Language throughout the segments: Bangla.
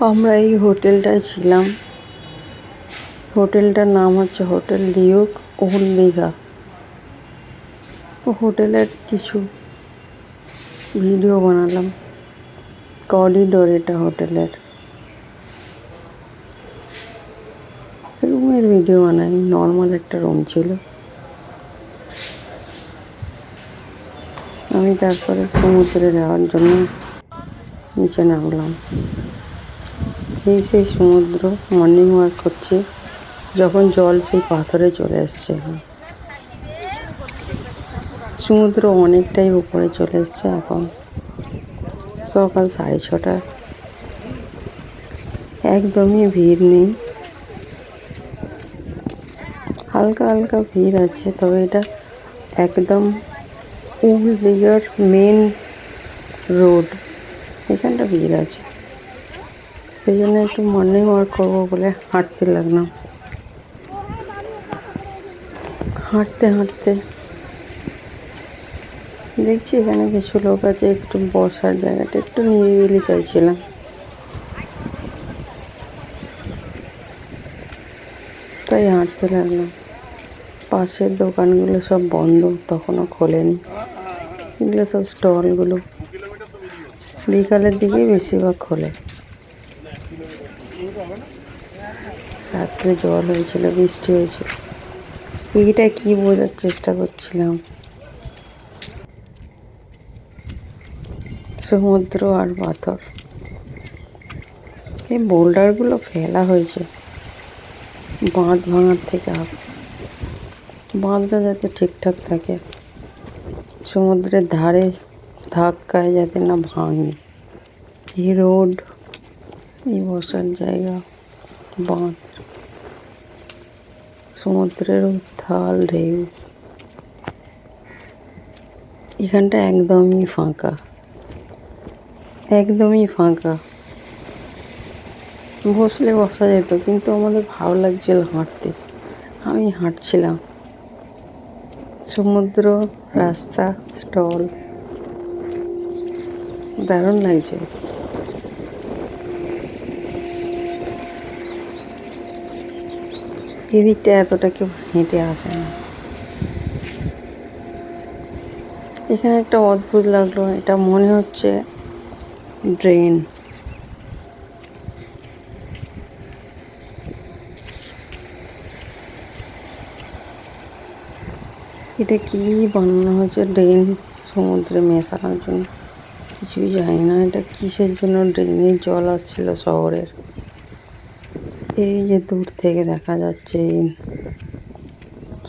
আমরা এই হোটেলটায় ছিলাম। হোটেলটার নাম হচ্ছে হোটেল ডিউক ওল্ড দীঘা। হোটেলের কিছু ভিডিও বানালাম। করিডোর এটা হোটেলের রুমের ভিডিও বানাই। নর্মাল একটা রুম ছিল। আমি তারপরে সমুদ্রে যাওয়ার জন্য নিচে নামলাম। এই সেই সমুদ্র। মর্নিং ওয়াক করছি যখন জল সেই পাথরে চলে এসছে। সমুদ্র অনেকটাই উপরে চলে এসছে। এখন সকাল 6:30। একদমই ভিড় নেই, হালকা হালকা ভিড় আছে, তবে এটা একদম ওল্ড দীঘার মেন রোড। এখানটা ভিড় আছে, সেই জন্য একটু মর্নিং ওয়াক করবো বলে হাঁটতে লাগলাম। হাঁটতে হাঁটতে দেখছি এখানে কিছু লোক আছে, একটু বসার জায়গাটা একটু নিরিবিলি চাইছিলাম। তাই হাঁটতে লাগলাম। পাশের দোকানগুলো সব বন্ধ, তখনও খোলেনি। এগুলো সব স্টলগুলো বিকালের দিকেই বেশিরভাগ খোলে। রাত্রে জল হয়েছিল, বৃষ্টি হয়েছিল। এইটা কি বোঝার চেষ্টা করছিলাম, সমুদ্র আর পাথর। এই বোল্ডারগুলো ফেলা হয়েছে বাঁধ ভাঙার থেকে আগে। বাঁধটা যাতে ঠিকঠাক থাকে, সমুদ্রের ধারে ধাক্কায় যাতে না ভাঙে। এই রোড, এই বসার জায়গা, বাঁধ, সমুদ্রের উত্তাল ঢেউ। এখানটা একদমই ফাঁকা, একদমই ফাঁকা। বসলে বসা যেত, কিন্তু আমাদের ভালো লাগছিল হাঁটতে। আমি হাঁটছিলাম। সমুদ্র, রাস্তা, স্টল, দারুণ লাগছে। এদিকটা এতটা কেউ হেঁটে আসে না। এখানে একটা অদ্ভুত লাগলো, এটা মনে হচ্ছে ড্রেন। এটা কি বানানো হয়েছে ড্রেন সমুদ্রে মেশানোর জন্য, কিছুই জানি না এটা কিসের জন্য ড্রেনের জল আসছিল শহরের। এই যে দূর থেকে দেখা যাচ্ছে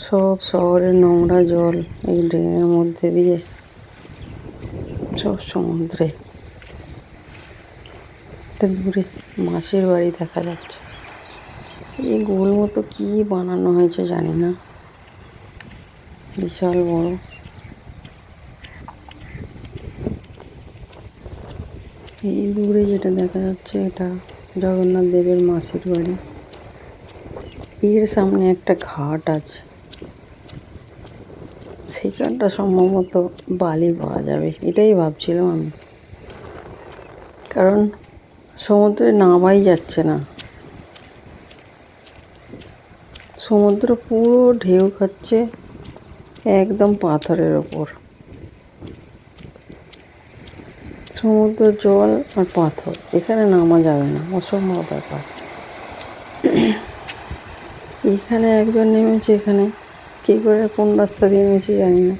সব শহরের নোংরা জল এই ড্রেনের মধ্যে দিয়ে সব সমুদ্রে। একটা দূরে মাসির বাড়ি দেখা যাচ্ছে। এই গোল মতো কি বানানো হয়েছে জানি না, বিশাল বড়। এই দূরে যেটা দেখা যাচ্ছে এটা জগন্নাথ দেবের মাসির বাড়ি। এর সামনে একটা ঘাট আছে, সেখানটা সম্ভবত বালি পাওয়া যাবে, এটাই ভাবছিলাম আমি। কারণ সমুদ্রে নামাই যাচ্ছে না, সমুদ্র পুরো ঢেউ খাচ্ছে একদম পাথরের ওপর। সমুদ্র জল আর পাথর, এখানে নামা যাবে না, অসম্ভব ব্যাপার। এখানে একজন নেমেছে, এখানে কী করে কোন রাস্তা দিয়ে নেমেছে জানি না।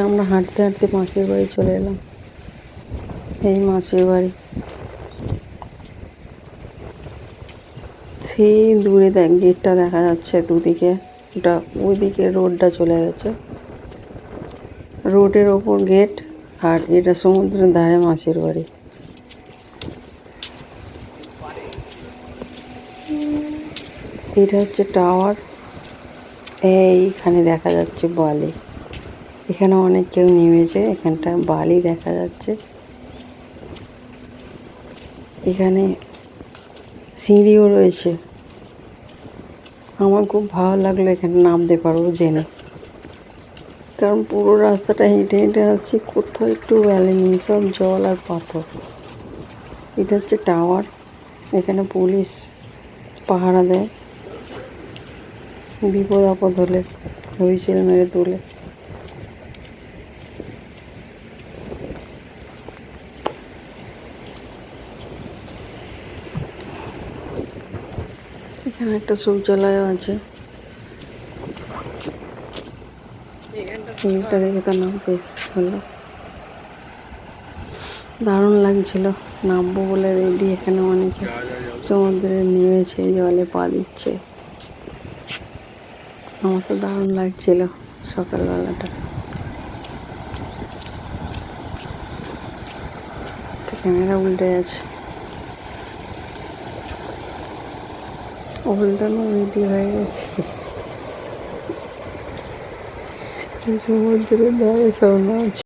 আমরা হাঁটতে হাঁটতে মাসির বাড়ি চলে এলাম। এই মাসির বাড়ি সেই দূরে গেটটা দেখা যাচ্ছে দুদিকে। ওটা ওইদিকে রোডটা চলে গেছে, রোডের ওপর গেট। আর এটা সমুদ্রের ধারে মাসির বাড়ি। এটা হচ্ছে টাওয়ার। এইখানে দেখা যাচ্ছে বালি, এখানে অনেক কেউ নেমেছে। এখানটা বালি দেখা যাচ্ছে। এখানে সিঁড়িও রয়েছে। আমার খুব ভালো লাগলো, এখানে নামতে পারবো জেনে। কারণ পুরো রাস্তাটা হেঁটে হেঁটে আসছি, কোথাও একটু ভ্যালি নেই, সব জল আর পাথর। এটা হচ্ছে টাওয়ার, এখানে পুলিশ পাহারা দেয়, বিপদ আপদ হলে হুইসেল মেরে তোলে। এখানে একটা শৌচালয় আছে, সিঁড়িটা দেখে তো নামতে ইচ্ছে হলো, দারুণ লাগছিল। নামবো বলে রেডি, এখানে অনেকে সমুদ্রে নেমেছে, জলে পা দিচ্ছে। আমার তো দারুণ লাগছিল সকালবেলাটা। ক্যামেরা উল্টে আছে, উল্টানো রেডি হয়ে গেছে। সমুদ্রের ধারে সব নাচ।